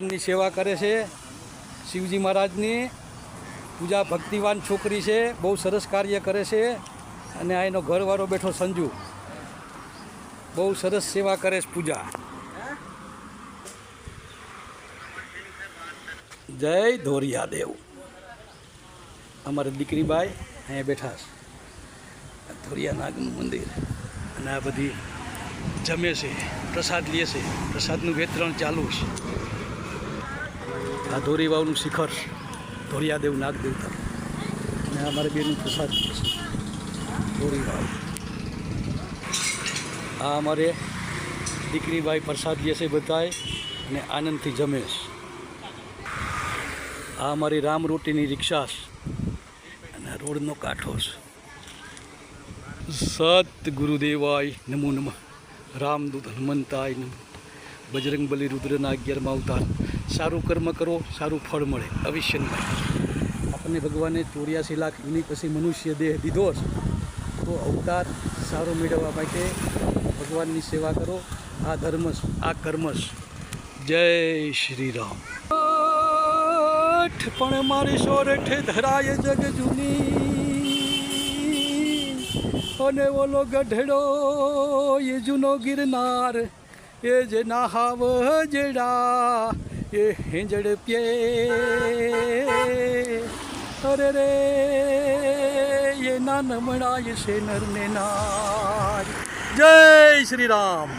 ની સેવા કરે છે। શિવજી મહારાજની પૂજા ભક્તિવાન છોકરી છે, બહુ સરસ કાર્ય કરે છે। અને આ એનો ઘરવાળો બેઠો સંજુ, બહુ સરસ સેવા કરે છે પૂજા। જય ધોરિયા દેવ। અમારે દીકરીબાઈ અહીંયા બેઠા છે, ધોરિયા નાગનું મંદિર। અને આ બધી જમે છે, પ્રસાદ લે છે, પ્રસાદનું વિતરણ ચાલુ છે। આ ધોરીવાવનું શિખર ધોરિયાદેવ નાગ દેવતા, અને અમારે બેનું પ્રસાદ લે છે ધોરીવાવ। આ અમારે દીકરીબાઈ પ્રસાદ લે છે બધાય, અને આનંદથી જમે છે। આ અમારી રામ રોટીની રિક્ષા છે, અને રોડનો કાંઠો છે। સત ગુરુદેવાય નમો નમઃ। રામદૂત હનુમંતાય નમઃ। બજરંગબલી રુદ્રના 11મા અવતાર। સારું કર્મ કરો, સારું ફળ મળે અવશ્ય મળે। આપણને ભગવાને 84 લાખ એની પછી મનુષ્ય દેહ દીધો છે, તો અવતાર સારો મેળવવા માટે ભગવાનની સેવા કરો। આ ધર્મ છે, આ કર્મ છે। જય શ્રી રામ। પણ મારી સોરઠે ધરાય જગ જૂની, અને ઓલો ગઢડો એ જૂનો ગિરનાર, એ જે નાહાવ જેડા એ હેંજડ પ્યે, અરે રે એ ના નમણાય છે નરને નાર। જય શ્રી રામ।